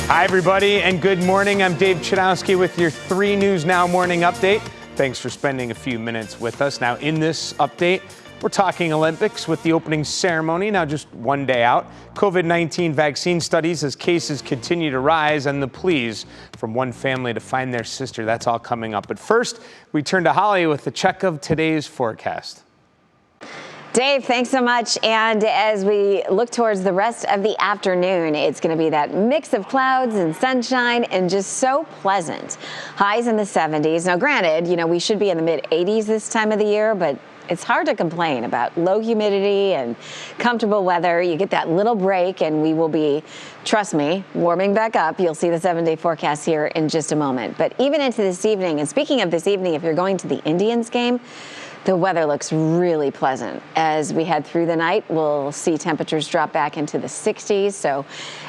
Hi, everybody, and good morning. I'm Dave Chudowsky with your 3 News Now morning update. Thanks for spending a few minutes with us. Now, in this update, we're talking Olympics with the opening ceremony now just one day out, COVID-19 vaccine studies as cases continue to rise, and the pleas from one family to find their sister. That's all coming up. But first, we turn to Holly with a check of today's forecast. Dave, thanks so much. And as we look towards the rest of the afternoon, it's going to be that mix of clouds and sunshine and just so pleasant. Highs in the 70s. Now, granted, we should be in the mid-80s this time of the year, but it's hard to complain about low humidity and comfortable weather. You get that little break and we will be, trust me, warming back up. You'll see the 7-day forecast here in just a moment. But even into this evening, and speaking of this evening, if you're going to the Indians game, the weather looks really pleasant. As we head through the night, we'll see temperatures drop back into the 60s. So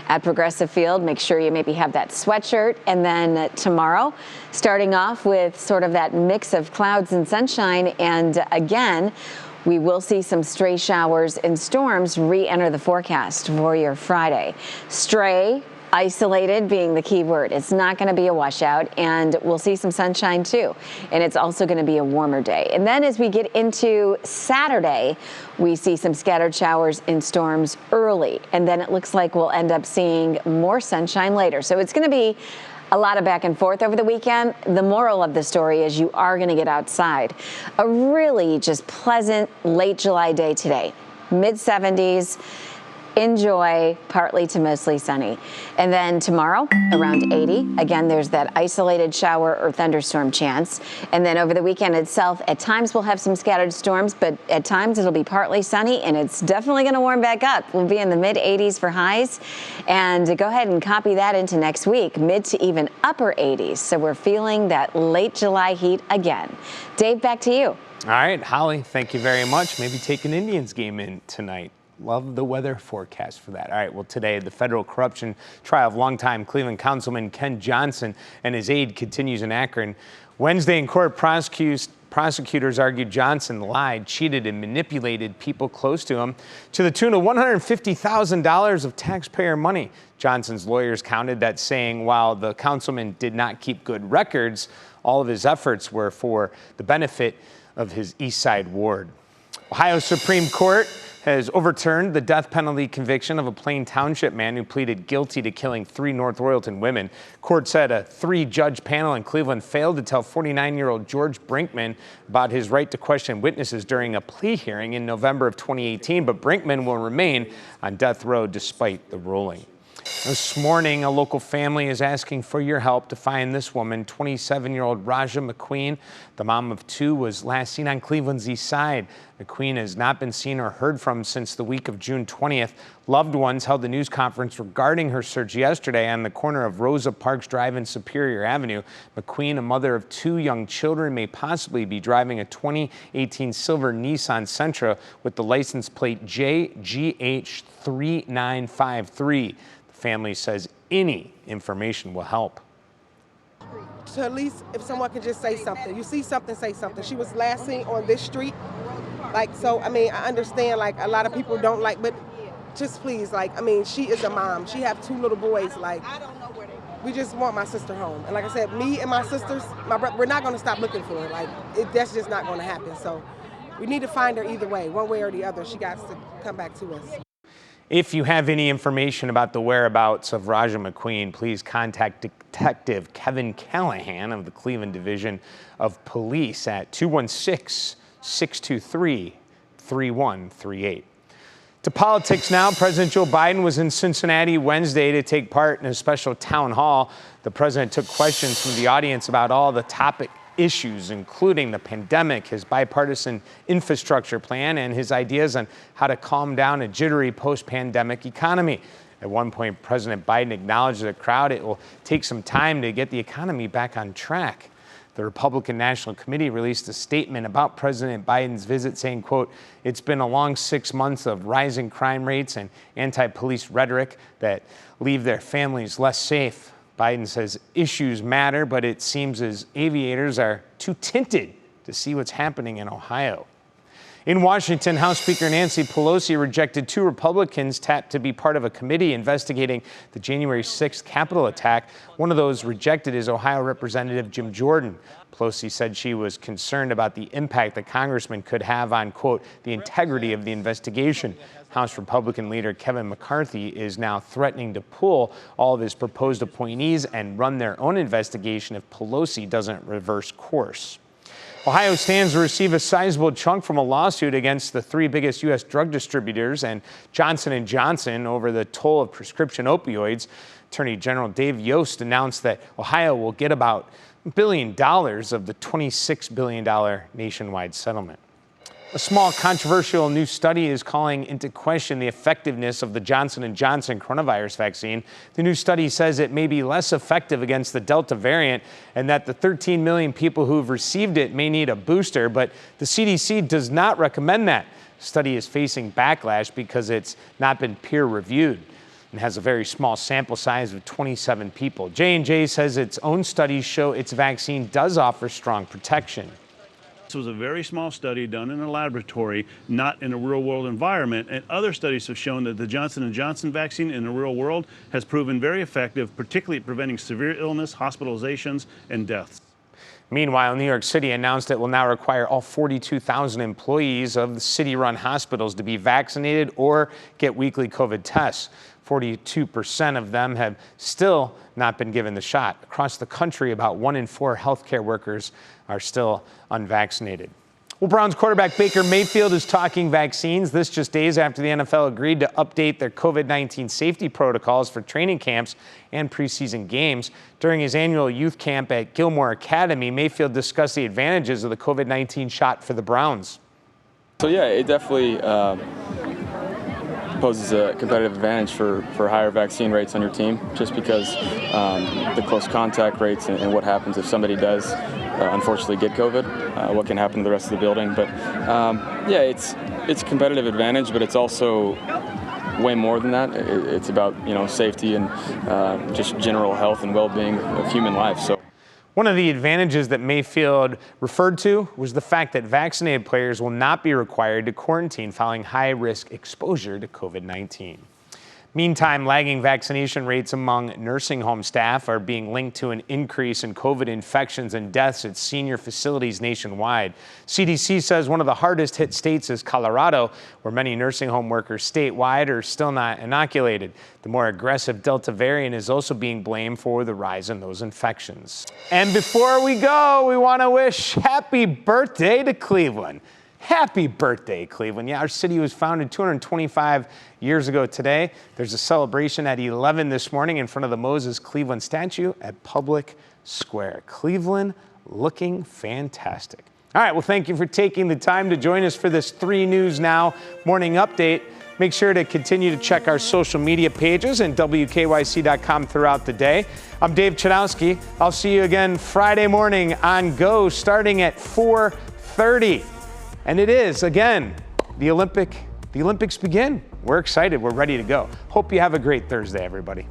at Progressive Field, make sure you maybe have that sweatshirt. And then tomorrow, starting off with sort of that mix of clouds and sunshine. And again, we will see some stray showers and storms re-enter the forecast for your Friday. Stray, isolated being the key word. It's not going to be a washout, and we'll see some sunshine too. And it's also going to be a warmer day. And then as we get into Saturday, we see some scattered showers and storms early. And then it looks like we'll end up seeing more sunshine later. So it's going to be a lot of back and forth over the weekend. The moral of the story is you are going to get outside. A really just pleasant late July day today. Mid-70s. Enjoy, partly to mostly sunny. And then tomorrow, around 80. Again, there's that isolated shower or thunderstorm chance. And then over the weekend itself, at times we'll have some scattered storms, but at times it'll be partly sunny, and it's definitely going to warm back up. We'll be in the mid-80s for highs. And go ahead and copy that into next week, mid to even upper 80s. So we're feeling that late July heat again. Dave, back to you. All right, Holly, thank you very much. Maybe take an Indians game in tonight. Love the weather forecast for that. All right, well, today, the federal corruption trial of longtime Cleveland Councilman Ken Johnson and his aide continues in Akron. Wednesday in court, prosecutors argued Johnson lied, cheated, and manipulated people close to him to the tune of $150,000 of taxpayer money. Johnson's lawyers counted that, saying while the councilman did not keep good records, all of his efforts were for the benefit of his East Side ward. Ohio Supreme Court has overturned the death penalty conviction of a Plain Township man who pleaded guilty to killing 3 North Royalton women. Court said a 3-judge panel in Cleveland failed to tell 49-year-old George Brinkman about his right to question witnesses during a plea hearing in November of 2018, but Brinkman will remain on death row despite the ruling. This morning, a local family is asking for your help to find this woman, 27-year-old Raja McQueen. The mom of 2 was last seen on Cleveland's east side. McQueen has not been seen or heard from since the week of June 20th. Loved ones held a news conference regarding her search yesterday on the corner of Rosa Parks Drive and Superior Avenue. McQueen, a mother of 2 young children, may possibly be driving a 2018 silver Nissan Sentra with the license plate JGH3953. Family says any information will help. So at least if someone can just say something. You see something, say something. She was last seen on this street. So, I understand, a lot of people don't but just please, she is a mom. She have 2 little boys, we just want my sister home. And like I said, me and my sisters, my brother, we're not going to stop looking for her. That's just not going to happen. So we need to find her either way, one way or the other. She got to come back to us. If you have any information about the whereabouts of Raja McQueen, please contact Detective Kevin Callahan of the Cleveland Division of Police at 216-623-3138. To politics now, President Joe Biden was in Cincinnati Wednesday to take part in a special town hall. The president took questions from the audience about all the topic issues, including the pandemic, his bipartisan infrastructure plan, and his ideas on how to calm down a jittery post-pandemic economy. At one point, President Biden acknowledged to the crowd it will take some time to get the economy back on track. The Republican National Committee released a statement about President Biden's visit saying, quote, "It's been a long 6 months of rising crime rates and anti-police rhetoric that leave their families less safe." Biden says issues matter, but it seems as aviators are too tinted to see what's happening in Ohio. In Washington, House Speaker Nancy Pelosi rejected 2 Republicans tapped to be part of a committee investigating the January 6th Capitol attack. One of those rejected is Ohio Representative Jim Jordan. Pelosi said she was concerned about the impact the congressman could have on, quote, the integrity of the investigation. House Republican leader Kevin McCarthy is now threatening to pull all of his proposed appointees and run their own investigation if Pelosi doesn't reverse course. Ohio stands to receive a sizable chunk from a lawsuit against the 3 biggest U.S. drug distributors and Johnson & Johnson over the toll of prescription opioids. Attorney General Dave Yost announced that Ohio will get about $1 billion of the $26 billion nationwide settlement. A small controversial new study is calling into question the effectiveness of the Johnson & Johnson coronavirus vaccine. The new study says it may be less effective against the Delta variant and that the 13 million people who've received it may need a booster, but the CDC does not recommend that. The study is facing backlash because it's not been peer-reviewed and has a very small sample size of 27 people. J&J says its own studies show its vaccine does offer strong protection. This was a very small study done in a laboratory, not in a real-world environment, and other studies have shown that the Johnson & Johnson vaccine in the real world has proven very effective, particularly at preventing severe illness, hospitalizations, and deaths. Meanwhile, New York City announced it will now require all 42,000 employees of the city-run hospitals to be vaccinated or get weekly COVID tests. 42% of them have still not been given the shot. Across the country, about 1 in 4 healthcare workers are still unvaccinated. Well, Browns quarterback Baker Mayfield is talking vaccines. This just days after the NFL agreed to update their COVID-19 safety protocols for training camps and preseason games. During his annual youth camp at Gilmore Academy, Mayfield discussed the advantages of the COVID-19 shot for the Browns. So yeah, it definitely poses a competitive advantage for higher vaccine rates on your team, just because the close contact rates and what happens if somebody does unfortunately get COVID, what can happen to the rest of the building. But yeah, it's a competitive advantage, but it's also way more than that. It's about safety and just general health and well-being of human life. So. One of the advantages that Mayfield referred to was the fact that vaccinated players will not be required to quarantine following high-risk exposure to COVID-19. Meantime, lagging vaccination rates among nursing home staff are being linked to an increase in COVID infections and deaths at senior facilities nationwide. CDC says one of the hardest hit states is Colorado, where many nursing home workers statewide are still not inoculated. The more aggressive Delta variant is also being blamed for the rise in those infections. And before we go, we want to wish happy birthday to Cleveland. Happy birthday, Cleveland. Yeah, our city was founded 225 years ago today. There's a celebration at 11 this morning in front of the Moses Cleveland statue at Public Square. Cleveland looking fantastic. All right, well, thank you for taking the time to join us for this 3 News Now morning update. Make sure to continue to check our social media pages and WKYC.com throughout the day. I'm Dave Chudowsky. I'll see you again Friday morning on Go starting at 4:30. And it is, again, the Olympics begin. We're excited. We're ready to go. Hope you have a great Thursday, everybody.